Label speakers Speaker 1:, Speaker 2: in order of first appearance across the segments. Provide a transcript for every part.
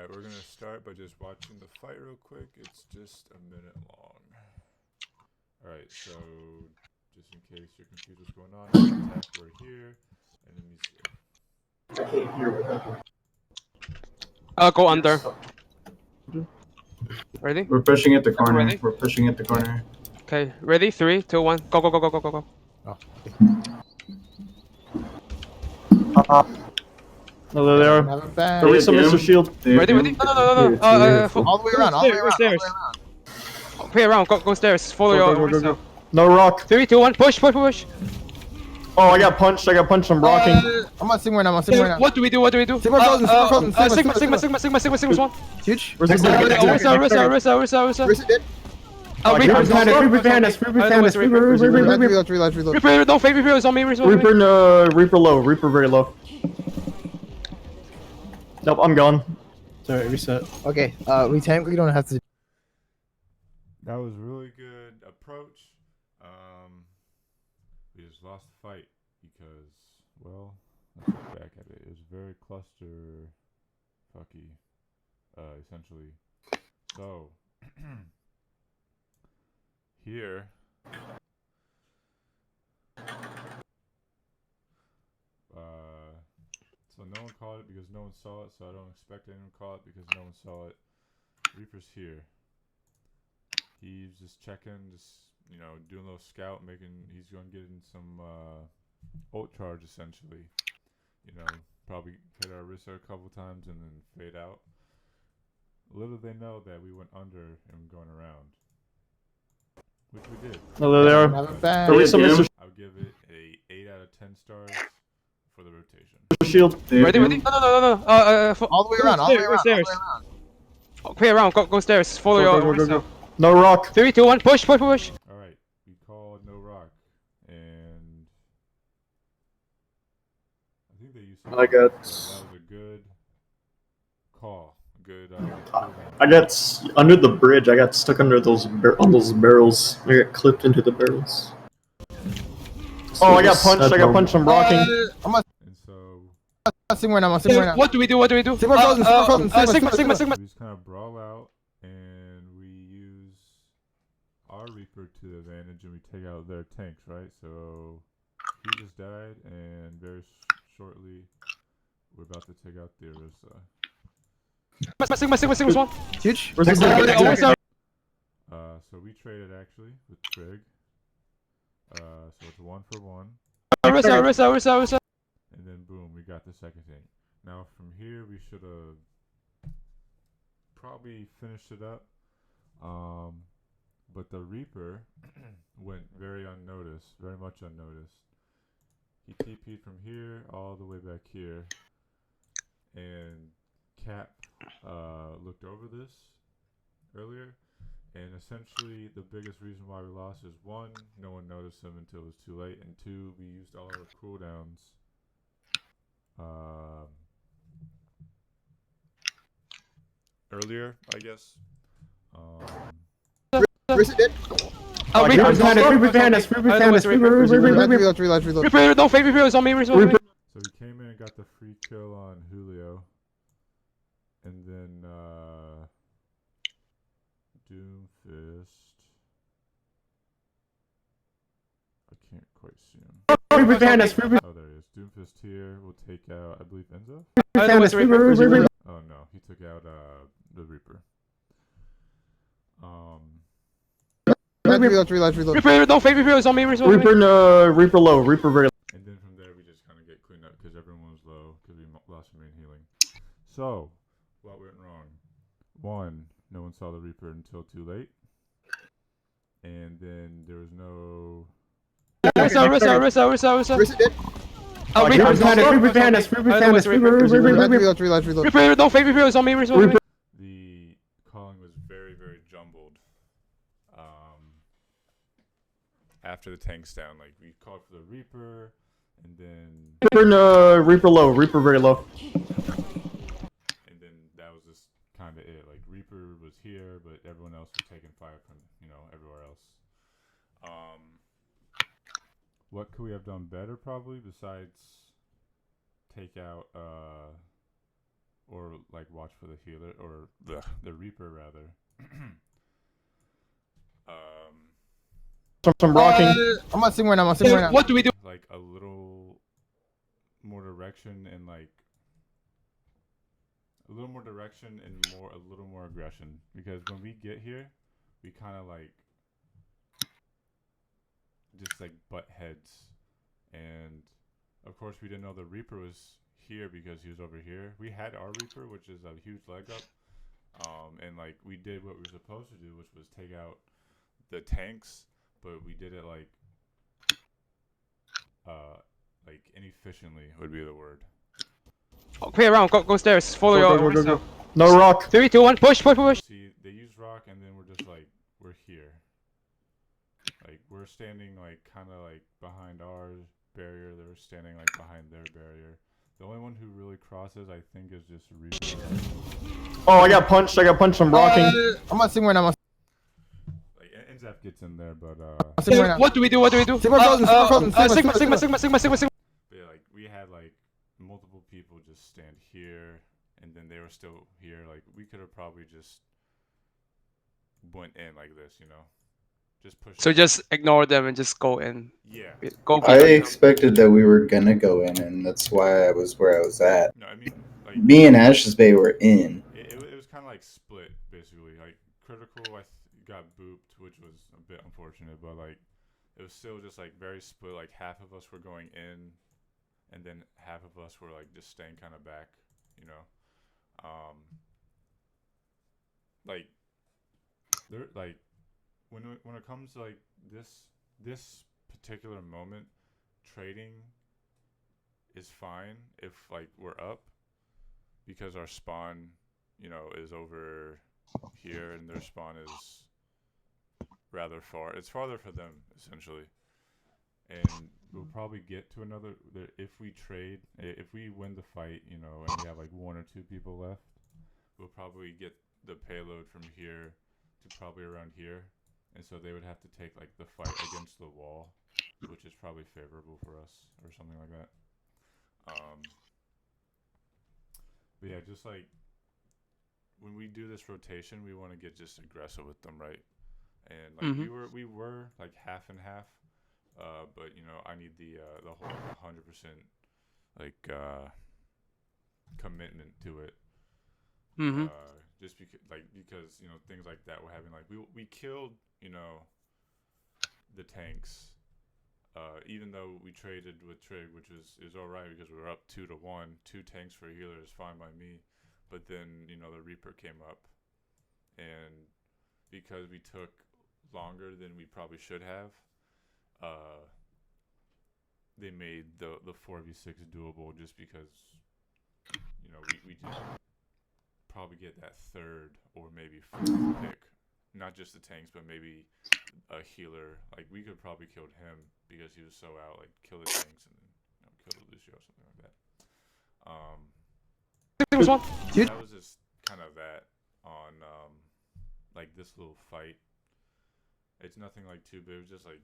Speaker 1: Alright, we're gonna start by just watching the fight real quick. It's just a minute long. Alright, so just in case you're confused what's going on, attack, we're here, enemies here.
Speaker 2: I'll go under. Ready?
Speaker 3: We're pushing at the corner.
Speaker 2: Ready?
Speaker 3: We're pushing at the corner.
Speaker 2: Okay, ready? 3, 2, 1. Go, go, go, go, go, go, go.
Speaker 3: Hello there. Release Mr. Shield.
Speaker 2: Ready, ready? No, no, no, no.
Speaker 4: All the way around, all the way around, all the way
Speaker 2: Stairs.
Speaker 4: around.
Speaker 2: Play around, go stairs. Follow your.
Speaker 3: No rock.
Speaker 2: 3, 2, 1. Push, push, push.
Speaker 3: Oh, I got punched. I'm rocking.
Speaker 4: I'm on Sigma right now, I'm on Sigma right now.
Speaker 2: What do we do?
Speaker 4: Sigma frozen,
Speaker 2: Sigma 1.
Speaker 4: Huge.
Speaker 3: Where's the
Speaker 4: Where's it dead?
Speaker 2: Reaper
Speaker 3: behind us.
Speaker 2: Reaper, don't fake Reaper, it's on me.
Speaker 3: Reaper low. Reaper very low. Nope, I'm gone. Sorry, reset.
Speaker 4: Okay, we technically don't have to.
Speaker 1: That was really good approach. We just lost the fight because, well, let's look back at it. It was very cluster fucky, essentially. So here so no one caught it because no one saw it, so I don't expect anyone to call it because no one saw it. Reaper's here. He's just checking, doing a little scout, he's going to get in some ult charge essentially. Probably hit our wrist a couple times and then fade out. Little they know that we went under and going around, which we did.
Speaker 3: Hello there. Release Mr.
Speaker 1: I'll give it a 8 out of 10 stars for the rotation.
Speaker 3: Shield.
Speaker 2: Ready? No.
Speaker 4: All the way around, all the way around, all the way around.
Speaker 2: Play around, go stairs. Follow your.
Speaker 3: No rock.
Speaker 2: 3, 2, 1. Push.
Speaker 1: Alright, we called no rock, and I think they used to.
Speaker 3: I got.
Speaker 1: That was a good call. Good.
Speaker 3: I got under the bridge. I got stuck under those barrels. I got clipped into the barrels. Oh, I got punched. I'm rocking.
Speaker 4: I'm on
Speaker 1: And so
Speaker 4: Sigma right now, I'm on Sigma right now.
Speaker 2: What do we do?
Speaker 4: Sigma frozen.
Speaker 2: Sigma.
Speaker 1: we just kind of brawl out, and we use our Reaper to the advantage, and we take out their tanks, right? So he just died, and very shortly we're about to take out the Orisa.
Speaker 2: Sigma's 1.
Speaker 4: Huge.
Speaker 3: Where's the
Speaker 1: So we traded actually with Trig. So it's 1 for 1.
Speaker 2: Orisa.
Speaker 1: And then boom, we got the second thing. Now from here we should have probably finished it up. But the Reaper went very much unnoticed. He TP'd from here all the way back here. And Cap looked over this earlier. And essentially, the biggest reason why we lost is 1, no one noticed him until it was too late, and 2, we used all our cooldowns earlier, I guess.
Speaker 4: Where's it dead?
Speaker 2: Reaper behind us.
Speaker 4: Reload.
Speaker 2: Reaper, don't fake Reaper, it's on me.
Speaker 1: So we came in and got the free kill on Julio. And then, Doomfist. I can't quite see him.
Speaker 3: Reaper behind us.
Speaker 1: Oh, there he is. Doomfist here. We'll take out, I believe, Enzo? Oh, no. He took out the Reaper.
Speaker 4: Reload.
Speaker 2: Reaper, don't fake Reaper, it's on me.
Speaker 3: Reaper low. Reaper very low.
Speaker 1: And then from there, we just kind of get cleaned up because everyone was low because we lost main healing. So, what went wrong? 1, no one saw the Reaper until too late. And then there was no...
Speaker 2: Orisa.
Speaker 4: Where's it dead?
Speaker 2: Reaper
Speaker 3: behind us.
Speaker 2: Reaper, don't fake Reaper, it's on me.
Speaker 1: The calling was very, very jumbled. After the tank's down, like we called for the Reaper, and then
Speaker 3: Reaper low. Reaper very low.
Speaker 1: And then that was just kind of it. Like Reaper was here, but everyone else was taking fire from everywhere else. What could we have done better? Probably besides take out or like watch for the healer or the Reaper rather.
Speaker 3: Some rocking.
Speaker 4: I'm gonna sing right now. I'm gonna sing right now.
Speaker 2: What do we do?
Speaker 1: Like a little more direction and like a little more direction and a little more aggression, because when we get here, we kind of like just like butt heads, and of course we didn't know the Reaper was here because he was over here. We had our Reaper, which is a huge leg up, and like we did what we were supposed to do, which was take out the tanks, but we did it like inefficiently would be the word.
Speaker 2: Oh, clear around. Go stairs. Follow your.
Speaker 3: Go. No rock.
Speaker 2: 3, 2, 1. Push.
Speaker 1: See, they use rock, and then we're just like we're here. Like we're standing like kind of like behind our barrier. They're standing like behind their barrier. The only one who really crosses, I think, is just Reaper.
Speaker 3: Oh, I got punched. I'm rocking.
Speaker 4: I'm gonna sing right now.
Speaker 1: Like NZF gets in there, but
Speaker 4: I'm sing right now.
Speaker 2: What do we do?
Speaker 4: Sigma frozen.
Speaker 2: Sigma.
Speaker 1: But yeah, like we had like multiple people just stand here, and then they were still here. Like we could have probably just went in like this, you know, just push.
Speaker 2: So just ignore them and just go in.
Speaker 1: Yeah.
Speaker 2: Go.
Speaker 5: I expected that we were gonna go in, and that's why I was where I was at.
Speaker 1: No, I mean, like
Speaker 5: Me and Ashes Bay were in.
Speaker 1: it was kind of like split basically. Like critical, got booped, which was a bit unfortunate, but like it was still just like very split. Like half of us were going in, and then half of us were like just staying kind of back, you know. Like there, like when it comes to like this particular moment, trading is fine if like we're up, because our spawn, you know, is over here and their spawn is rather far. It's farther for them essentially, and we'll probably get to another. If we trade, if we win the fight, you know, and we have like 1 or 2 people left, we'll probably get the payload from here to probably around here, and so they would have to take like the fight against the wall, which is probably favorable for us or something like that. But yeah, just like when we do this rotation, we want to get just aggressive with them, right? And like we were like half and half, but you know, I need the whole 100% like commitment to it. Just because you know things like that were happening. Like we killed, you know, the tanks, even though we traded with Trig, which is all right because we were up 2 to 1. 2 tanks for a healer is fine by me, but then you know the Reaper came up, and because we took longer than we probably should have, they made the 4v6 doable, just because you know we just probably get that 3rd or maybe 4th pick, not just the tanks but maybe a healer. Like we could probably killed him because he was so out, like kill the tanks and then kill the Lucio or something like that. That was just kind of that on like this little fight. It's nothing like too big. It was just like,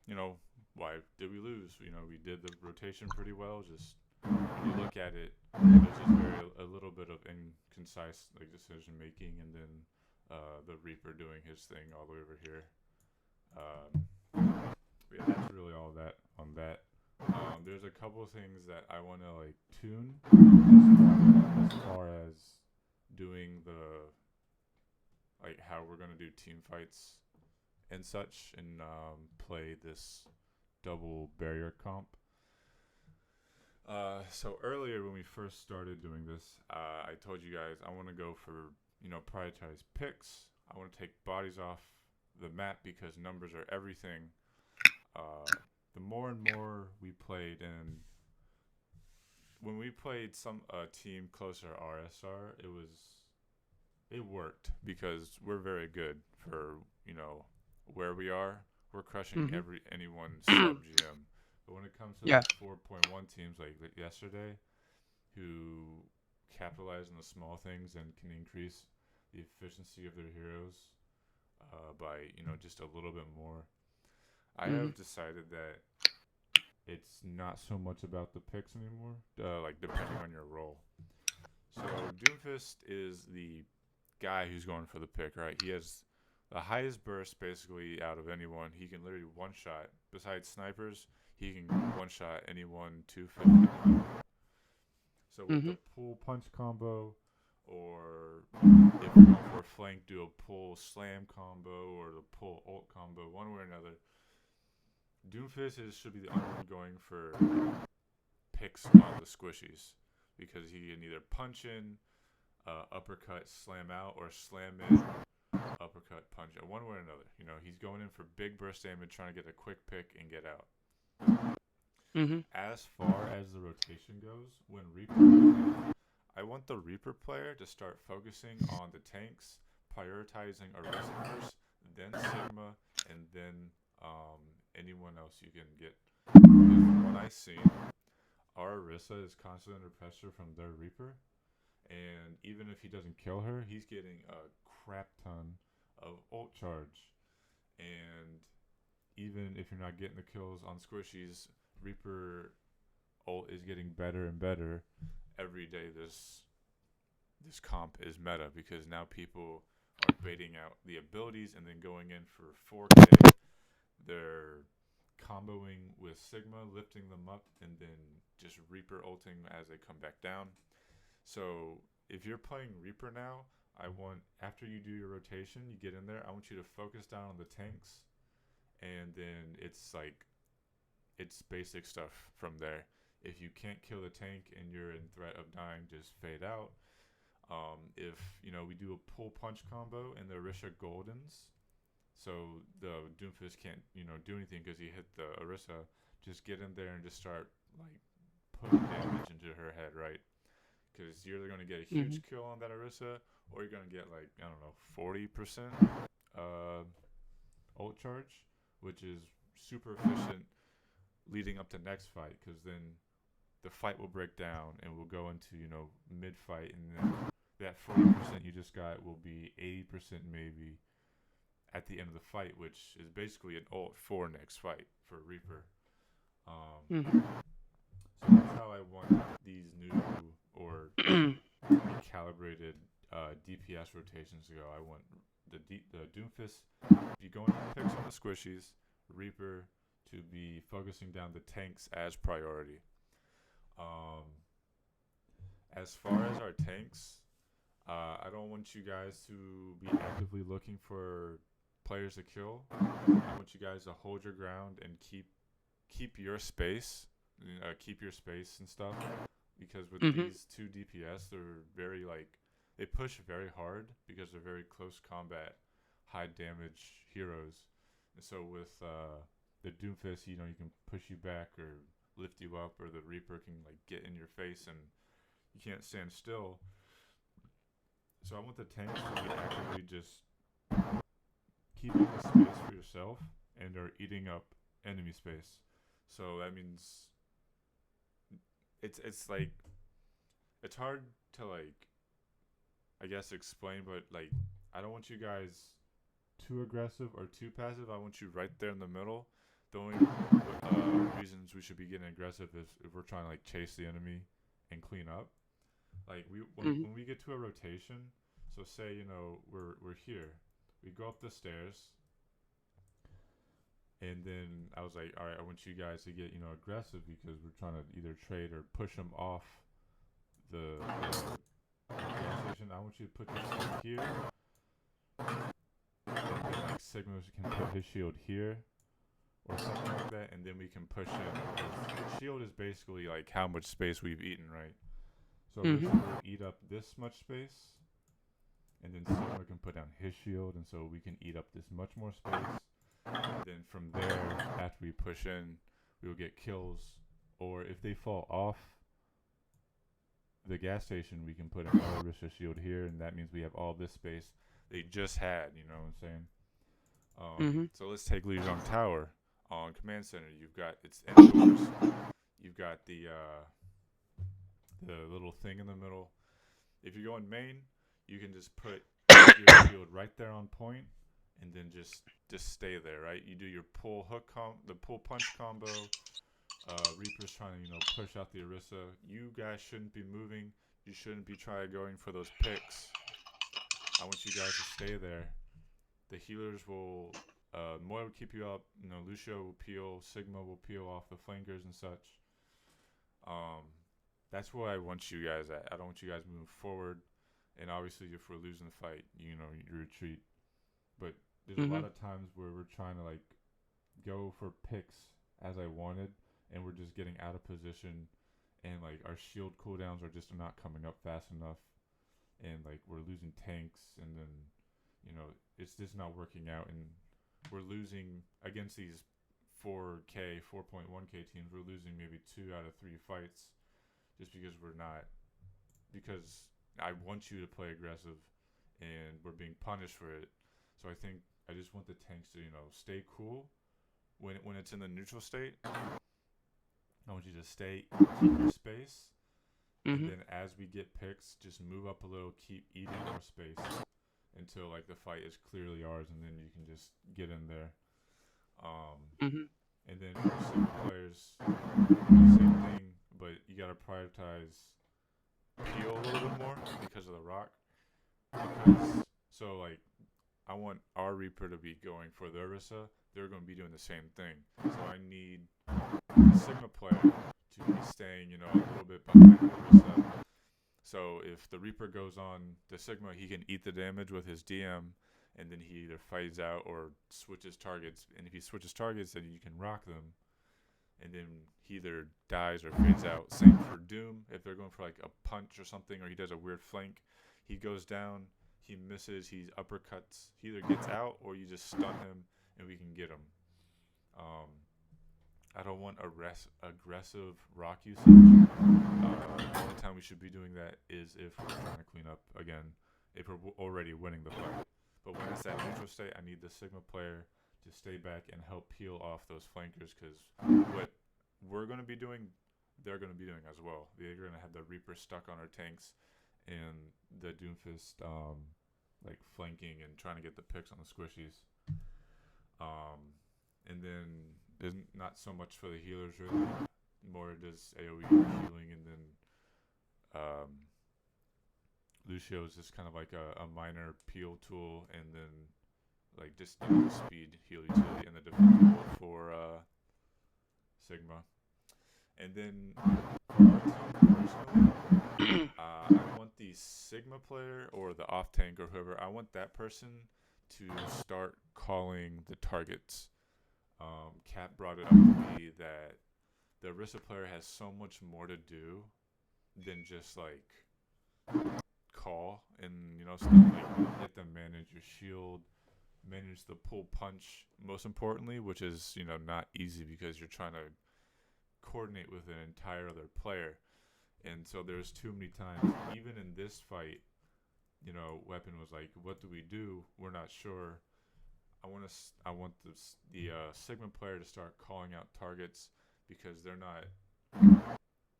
Speaker 1: you know, why did we lose? You know, we did the rotation pretty well. Just when you look at it, it was just a little bit of inconcise like decision making, and then the Reaper doing his thing all the way over here. But yeah, that's really all that on that. There's a couple of things that I want to like tune as far as doing the like how we're gonna do team fights and such, and play this double barrier comp. So earlier when we first started doing this, I told you guys I want to go for, you know, prioritized picks. I want to take bodies off the map because numbers are everything. The more and more we played, and when we played some team closer RSR, it worked because we're very good for, you know, where we are. We're crushing anyone's sub GM. But when it comes to the 4.1 teams like yesterday, who capitalize on the small things and can increase the efficiency of their heroes by, you know, just a little bit more, I have decided that it's not so much about the picks anymore, like depending on your role. So Doomfist is the guy who's going for the pick, right? He has the highest burst basically out of anyone. He can literally one-shot. Besides snipers, he can one-shot anyone 250. So with the pull punch combo, or if you're going for a flank, do a pull slam combo or the pull ult combo, one way or another. Doomfist should be the only one going for picks on the squishies because he can either punch in, uppercut, slam out, or slam in, uppercut, punch out, one way or another. You know, he's going in for big burst damage, trying to get a quick pick and get out. As far as the rotation goes, when Reaper, I want the Reaper player to start focusing on the tanks, prioritizing Orisa first, then Sigma, and then anyone else you can get. Because from what I've seen, our Orisa is constantly under pressure from their Reaper, and even if he doesn't kill her, he's getting a crap ton of ult charge. And even if you're not getting the kills on squishies, Reaper ult is getting better and better every day. This comp is meta because now people are baiting out the abilities and then going in for 4K. They're comboing with Sigma, lifting them up, and then just Reaper ulting as they come back down. So if you're playing Reaper now, I want, after you do your rotation, you get in there, I want you to focus down on the tanks, and then it's basic stuff from there. If you can't kill the tank and you're in threat of dying, just fade out. If, we do a pull punch combo and the Orisa Goldens, so the Doomfist can't, do anything because he hit the Orisa, just get in there and just start, putting damage into her head, right? Because you're either going to get a huge kill on that Orisa, or you're going to get, 40% ult charge, which is super efficient leading up to next fight, because then the fight will break down and we'll go into, mid-fight, and then that 40% you just got will be 80% maybe at the end of the fight, which is basically an ult for next fight for Reaper. So that's how I want these new or recalibrated DPS rotations to go. I want the Doomfist to be going for picks on the squishies, Reaper to be focusing down the tanks as priority. As far as our tanks, I don't want you guys to be actively looking for players to kill. I want you guys to hold your ground and keep your space, keep your space and stuff. Because with these two DPS, they're very they push very hard because they're very close combat, high damage heroes. And so with the Doomfist, you can push you back or lift you up, or the Reaper can get in your face and you can't stand still. So I want the tanks to be actively just keeping the space for yourself and are eating up enemy space. So that means it's hard to I guess explain, but I don't want you guys too aggressive or too passive. I want you right there in the middle. The only reasons we should be getting aggressive is if we're trying to chase the enemy and clean up. When we get to a rotation, so say we're here, we go up the stairs, and then I was like, all right, I want you guys to get aggressive because we're trying to either trade or push them off the gas station. I want you to put yourself here, and then Sigma can put his shield here or something like that, and then we can push in. Shield is basically how much space we've eaten, right? So this will eat up this much space, and then Sigma can put down his shield, and so we can eat up this much more space. And then from there, after we push in, we will get kills. Or if they fall off the gas station, we can put another Orisa shield here, and that means we have all this space they just had, you know what I'm saying? So let's take Lijiang Tower on Command Center. You've got its indoors. You've got the little thing in the middle. If you're going main, you can just put your shield right there on point, and then just stay there, right? You do your pull the pull punch combo. Reaper's trying to push out the Orisa. You guys shouldn't be moving. you shouldn't be trying going for those picks. I want you guys to stay there. The healers will, Moy will keep you up. You know, Lucio will peel, Sigma will peel off the flankers and such. That's where I want you guys at. I don't want you guys moving forward. And obviously, if we're losing the fight, you know, you retreat. But there's a lot of times where we're trying to like go for picks as I wanted, and we're just getting out of position, and like our shield cooldowns are just not coming up fast enough, and like we're losing tanks, and then you know it's just not working out, and we're losing against these 4K, 4.1K teams. We're losing maybe 2 out of 3 fights just because we're not. Because I want you to play aggressive, and we're being punished for it. So I think I just want the tanks to, you know, stay cool when it's in the neutral state. I want you to stay, keep your space, and then as we get picks, just move up a little, keep eating our space until like the fight is clearly ours, and then you can just get in there. And then for some players, same thing, but you gotta prioritize peel a little bit more because of the rock. So like, I want our Reaper to be going for the Orisa. They're going to be doing the same thing. So I need the Sigma player to be staying, you know, a little bit behind the Orisa. So if the Reaper goes on the Sigma, he can eat the damage with his DM, and then he either fights out or switches targets. And if he switches targets, then you can rock them. And then he either dies or fades out. Same for Doom. If they're going for like a punch or something, or he does a weird flank, he goes down, he misses, he uppercuts. He either gets out or you just stun him and we can get him. I don't want aggressive rock usage. The only time we should be doing that is if we're trying to clean up again, if we're already winning the fight. But when it's that neutral state, I need the Sigma player to stay back and help peel off those flankers, because what we're going to be doing, they're going to be doing as well. They're going to have the Reaper stuck on our tanks and the Doomfist like flanking and trying to get the picks on the squishies. And then there's not so much for the healers really, more just AoE healing, and then Lucio is just kind of like a minor peel tool, and then like just the speed heal utility and the defense tool for Sigma. And then for our team personally, I want the Sigma player or the off tank or whoever, I want that person to start calling the targets. Kat brought it up to me that the Orisa player has so much more to do than just like call and, you know, stuff like you have to manage your shield, manage the pull punch, most importantly, which is, you know, not easy because you're trying to coordinate with an entire other player. And so there's too many times, even in this fight, you know, Weapon was like, what do we do? We're not sure. I want the Sigma player to start calling out targets, because they're not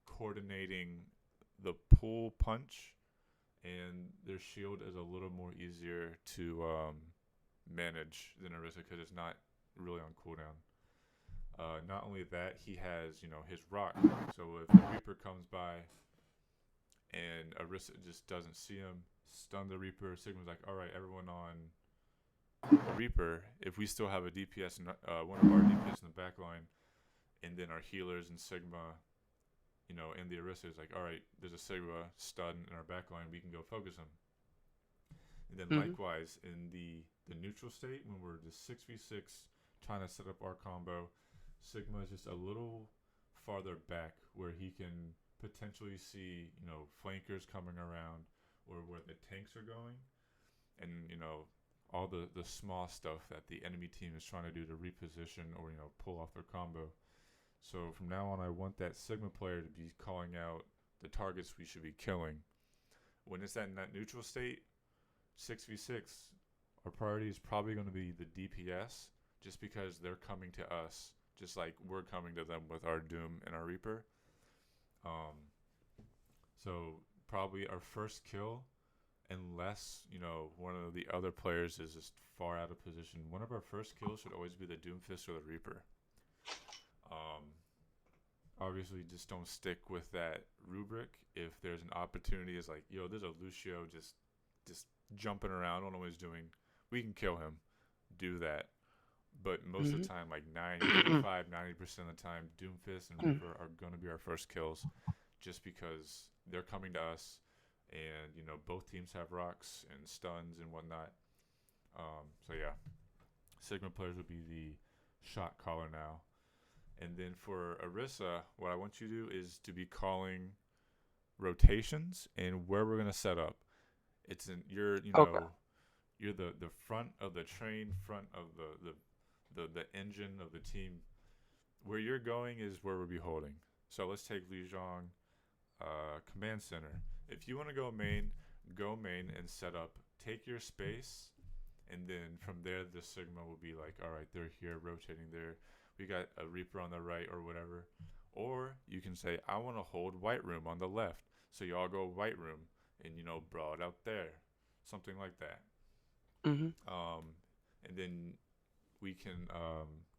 Speaker 1: coordinating the pull punch, and their shield is a little more easier to manage than Orisa because it's not really on cooldown. Not only that, he has, you know, his rock. So if the Reaper comes by and Orisa just doesn't see him, stun the Reaper, Sigma's like, all right, everyone on Reaper. If we still have a DPS, one of our DPS in the back line, and then our healers and Sigma, you know, and the Orisa is like, all right, there's a Sigma stun in our back line, we can go focus him. And then likewise, in the neutral state, when we're just 6v6 trying to set up our combo, Sigma is just a little farther back where he can potentially see, you know, flankers coming around or where the tanks are going, and, you know, all the small stuff that the enemy team is trying to do to reposition or, you know, pull off their combo. So from now on, I want that Sigma player to be calling out the targets we should be killing. When it's in that neutral state, 6v6, our priority is probably going to be the DPS, just because they're coming to us, just like we're coming to them with our Doom and our Reaper. So probably our first kill, unless, you know, one of the other players is just far out of position, one of our first kills should always be the Doomfist or the Reaper. obviously just don't stick with that rubric. If there's an opportunity, is like, yo, there's a Lucio just jumping around, don't know what he's doing. We can kill him. Do that. But most of the time, like 90% of the time, Doomfist and Reaper are going to be our first kills, just because they're coming to us, and you know both teams have rocks and stuns and whatnot. So yeah, Sigma players will be the shot caller now. And then for Orisa, what I want you to do is to be calling rotations and where we're gonna set up. It's in you're the front of the train, front of the engine of the team. Where you're going is where we'll be holding. So let's take Lijiang, command center. If you want to go main and set up. Take your space, and then from there the Sigma will be like, all right, they're here rotating there. We got a Reaper on the right or whatever. Or you can say, I want to hold white room on the left. So you all go white room and, you know, brawl it out there. Something like that. And then we can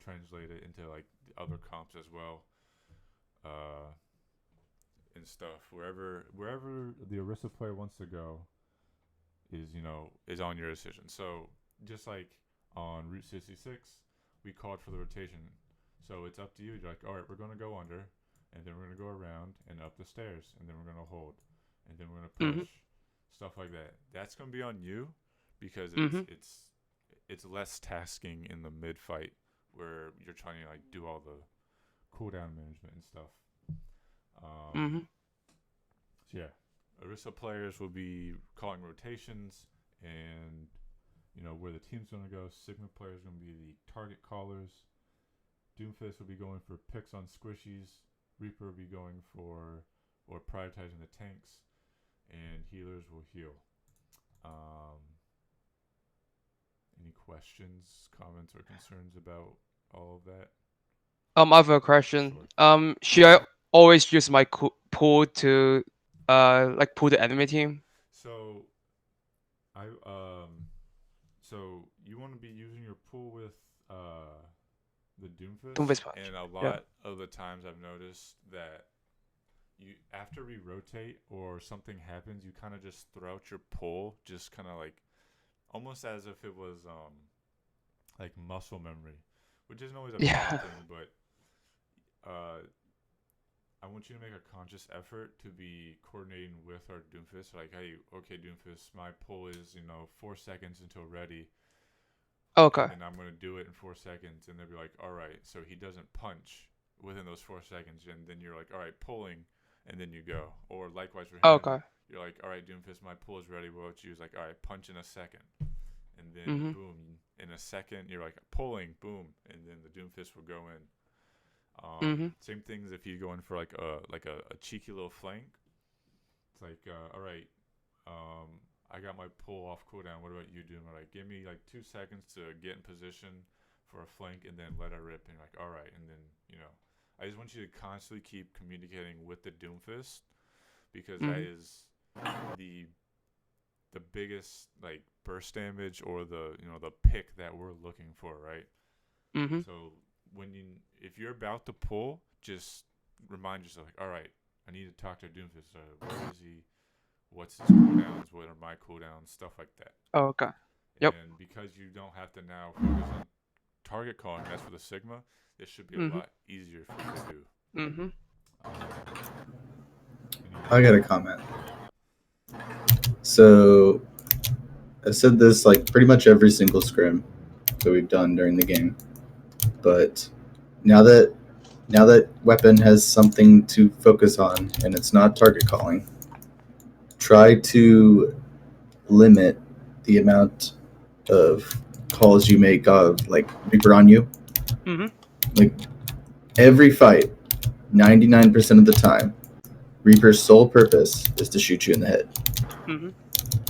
Speaker 1: translate it into like the other comps as well. And stuff. Wherever the Orisa player wants to go is on your decision. So just like on Route 66, we called for the rotation. So it's up to you. You're like, all right, we're going to go under, and then we're going to go around and up the stairs, and then we're going to hold, and then we're going to push, stuff like that. That's going to be on you, because it's less tasking in the mid fight where you're trying to like do all the cooldown management and stuff. So yeah, Orisa players will be calling rotations and where the team's going to go. Sigma players are going to be the target callers. Doomfist will be going for picks on squishies. Reaper will be going for or prioritizing the tanks, and healers will heal. Any questions, comments, or concerns about all of that?
Speaker 2: I have a question. Should I always use my pool to like pull the enemy team?
Speaker 1: So so you want to be using your pool with the Doomfist,
Speaker 2: Punch.
Speaker 1: and a lot of the times I've noticed that you, after we rotate or something happens, you kind of just throw out your pull, just kind of like almost as if it was like muscle memory, which isn't always a bad thing, but I want you to make a conscious effort to be coordinating with our Doomfist. Like, hey, okay, Doomfist, my pull is 4 seconds until ready.
Speaker 2: Okay.
Speaker 1: And I'm going to do it in 4 seconds. And they'll be like, all right. So he doesn't punch within those 4 seconds. And then you're like, all right, pulling. And then you go. Or likewise for him.
Speaker 2: Okay.
Speaker 1: You're like, all right, Doomfist, my pull is ready. What you? He's like, all right, punch in a second. And then boom. In a second, you're like, pulling, boom. And then the Doomfist will go in. Same things if you go in for like a cheeky little flank. It's like, all right, I got my pull off cooldown. What about you doing? Like, give me like 2 seconds to get in position for a flank, and then let it rip. And you're like, all right, and then I just want you to constantly keep communicating with the Doomfist, because that is the biggest like burst damage or the the pick that we're looking for, right? So if you're about to pull, just remind yourself, like, all right, I need to talk to Doomfist. Where is he? What's his cooldowns? What are my cooldowns? Stuff like that.
Speaker 2: Oh, okay. Yep.
Speaker 1: And because you don't have to now focus on target calling, that's for the Sigma, this should be a lot easier for you to do.
Speaker 5: I got a comment. So I've said this like pretty much every single scrim that we've done during the game. But now that weapon has something to focus on and it's not target calling, try to limit the amount of calls you make of like Reaper on you. Like every fight, 99% of the time, Reaper's sole purpose is to shoot you in the head.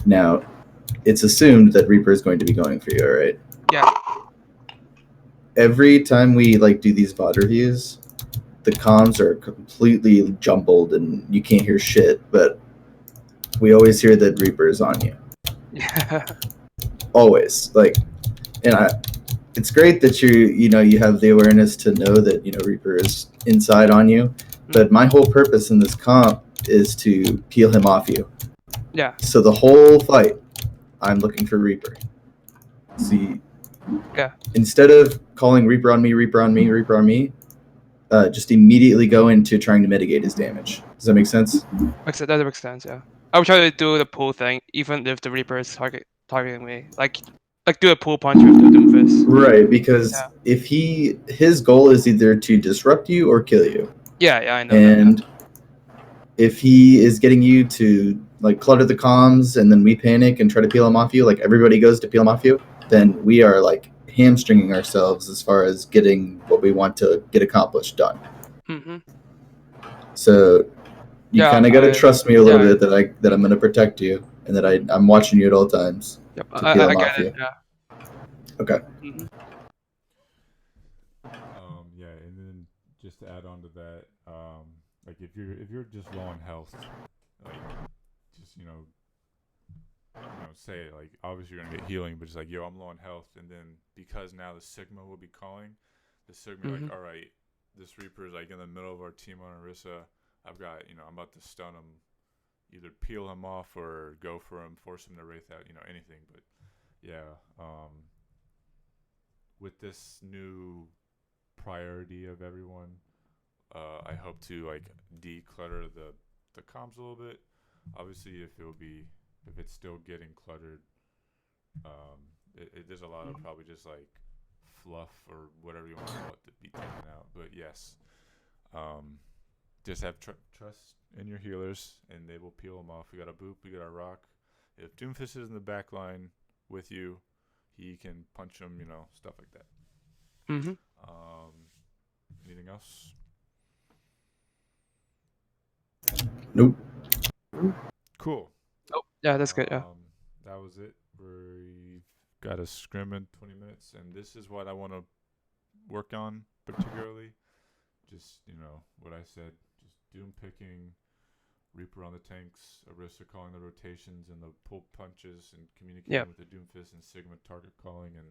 Speaker 5: Now, it's assumed that Reaper is going to be going for you, all right?
Speaker 2: Yeah.
Speaker 5: Every time we like do these VOD reviews, the comms are completely jumbled and you can't hear shit, but we always hear that Reaper is on you.
Speaker 2: Yeah.
Speaker 5: Always. Like, and it's great that you have the awareness to know that Reaper is inside on you, But my whole purpose in this comp is to peel him off you.
Speaker 2: Yeah.
Speaker 5: So the whole fight, I'm looking for Reaper. See,
Speaker 2: Yeah.
Speaker 5: instead of calling Reaper on me, Reaper on me, Reaper on me, just immediately go into trying to mitigate his damage. Does that make sense?
Speaker 2: That makes sense. Yeah. I would try to do the pull thing, even if the Reaper is targeting me. Like do a pull punch with the Doomfist.
Speaker 5: Right, because if his goal is either to disrupt you or kill you.
Speaker 2: Yeah, I know
Speaker 5: And
Speaker 2: that.
Speaker 5: if he is getting you to like clutter the comms and then we panic and try to peel him off you, like everybody goes to peel him off you, then we are like hamstringing ourselves as far as getting what we want to get accomplished done.
Speaker 2: Mm-hmm.
Speaker 5: So you
Speaker 2: Yeah,
Speaker 5: kind of got to trust me a little
Speaker 2: yeah.
Speaker 5: bit that I'm going to protect you and that I'm watching you at all times
Speaker 2: Yep,
Speaker 5: to peel him
Speaker 2: I
Speaker 5: off
Speaker 2: get
Speaker 5: you.
Speaker 2: it. Yeah.
Speaker 5: Okay.
Speaker 2: Mm-hmm.
Speaker 1: Yeah, and then just to add on to that, like if you're just low on health, like just say like obviously you're gonna get healing, but it's like yo, I'm low on health, and then because now the Sigma will be calling, the Sigma like, all right, this Reaper is like in the middle of our team on Orisa. I've got I'm about to stun him, either peel him off or go for him, force him to wraith out, anything. But yeah, with this new priority of everyone, I hope to like declutter the comms a little bit. Obviously, if it's still getting cluttered, there's a lot of probably just like fluff or whatever you want to call it to be taken out. But yes, just have trust in your healers, and they will peel them off. We got a boop, we got a rock. If Doomfist is in the back line with you, he can punch him, stuff like that.
Speaker 2: Mm-hmm.
Speaker 1: Anything else?
Speaker 5: Nope.
Speaker 1: Cool.
Speaker 2: Oh, yeah, that's good. Yeah.
Speaker 1: That was it. We've got a scrim in 20 minutes, and this is what I want to work on particularly. Just, what I said, just Doom picking, Reaper on the tanks, Orisa calling the rotations and the pull punches and communicating with the Doomfist, and Sigma target calling and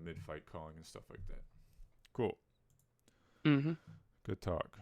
Speaker 1: mid-fight calling and stuff like that. Cool.
Speaker 2: Mm-hmm.
Speaker 1: Good talk.